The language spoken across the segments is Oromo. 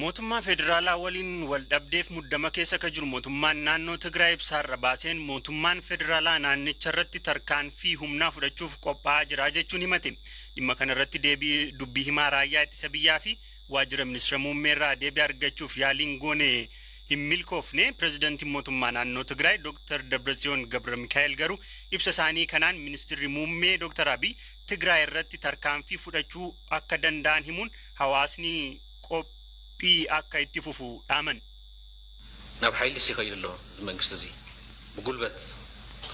Mootummaa federaalaa waliin wal dhabdeef muddama keessa ka jiru mootummaan naannoo Tigraay ibsaarra baaseen mootummaan federaalaa naannicha irratti tarkaanfii humnaa fudhachuuf qophaa'aa jira jechuun himate. Dhimma kana irratti deebii dubbii himaa raayyaa ittisa biyyaa fi waajjira ministeera muummeerraa deebii argachuuf yaaliin goone hin milkoofne. Pireezidaantiin mootummaa naannoo Tigraay Dr. Dabratsiyoon Gabramikaa'el garuu ibsa isaanii kanaan ministeerri muummee Dr. Abiy Tigraay irratti tarkaanfii fudhachuu akka danda'an himuun hawaasni pi akka itti fufu dhaaman. ናብ ሓይሊ ሲኸይድ ኣሎ መንግስቲ እዚ ብጉልበት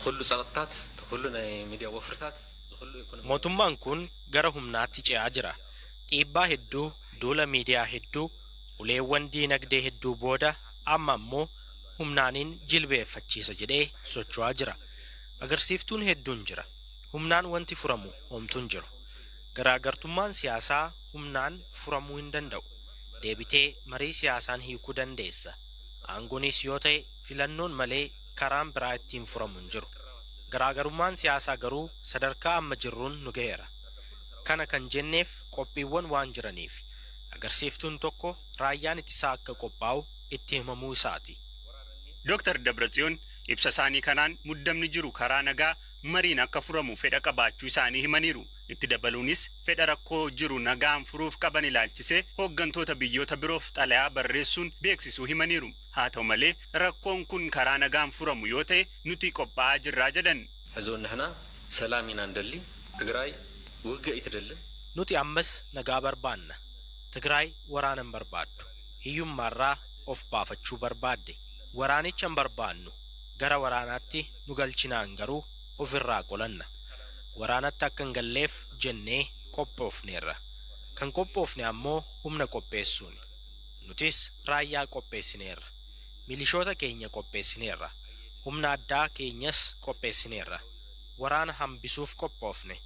ኩሉ ጸጥታት ኩሉ ናይ ሚዲያ ወፍርታት ኩሉ ኢኮኖሚ mootummaan kun gara humnaatti ce'aa jira. Dhiibbaa hedduu, duula miidiyaa hedduu, uleewwan diinagdee hedduu booda amma immoo humnaaniin jilbeeffachiisa jedhee socho'aa jira. Agarsiiftuun hedduun jira. Humnaan wanti furamu homtuun jiru. Garaagartummaan siyaasaa humnaan furamuu hin danda'u. Deebitee marii siyaasaan hiikuu dandeessa. Aangonis yoo ta'e filannoon malee karaan biraa ittiin furamu hin jiru. Garaagarummaan siyaasaa garuu sadarkaa amma jirruun nu gaheera. Kana kan jenneef qophiiwwan waan jiraniif agarsiiftuun tokko raayyaan ittisaa akka qophaa'u itti himamuu isaati. Dr. Dabratsiyoon ibsa isaanii kanaan muddamni jiru karaa nagaa mariin akka furamu fedha qabaachuu isaanii himaniiru. Itti dabaluunis fedha rakkoo jiru nagaan furuuf qaban ilaalchisee hooggantoota biyyoota biroof xalayaa barreessuun beeksisuu himaniiru. Haa ta'u malee rakkoon kun karaa nagaan furamu yoo ta'e nuti qophaa'aa jirraa jedhan. ሕዞን ንሕና ሰላም ኢና እንደሊ ትግራይ ውግእ ይትደሊ Nuti ammas nagaa barbaanna. Tigraay waraana hin barbaaddu. Hiyyummaarraa of baafachuu barbaadde. Waraanicha hin barbaannu. Gara waraanaatti nu galchinaan garuu ofirraa qolanna. Waraanatti akka hin galleef jennee qophoofneerra. Kan qophoofne ammoo humna qopheessuuni. Nutis raayyaa qopheessineerra. Milishoota keenya qopheessineerra. Humna addaa keenyas qopheessineerra. Waraana hambisuuf qophoofne.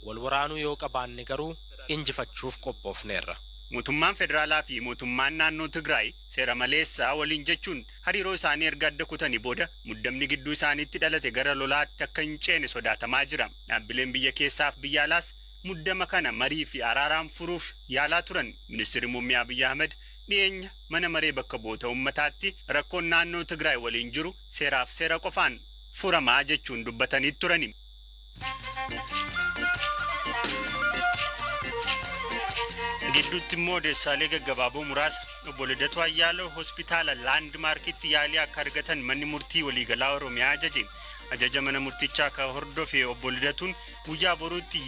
Wal waraanuu yoo qabaanne garuu injifachuuf qophoofneerra. Mootummaan federaalaa fi mootummaan naannoo Tigraay seera maleessaa waliin jechuun hariiroo isaanii erga adda kutanii booda muddamni gidduu isaaniitti dhalate gara lolaatti akka hin ceene sodaatamaa jira. Dhaabbileen biyya keessaaf biyya alaas muddama kana marii fi araaraan furuuf yaalaa turan. Ministeerri muummee Abiy Ahmed dhiyeenya mana maree bakka bu'oota uummataatti rakkoon naannoo Tigraay waliin jiru seeraaf seera qofaan furamaa jechuun dubbatanii turani. Gidduutti immoo odeessaalee gaggabaaboo muraasa obbo Lidatu Ayyaaloo hospitaala laandmaarkitti yaalii akka argatan manni murtii waliigalaa Oromiyaa ajaje. Ajaja mana murtichaa akka hordofee obbo Lidatuun guyyaa boruutti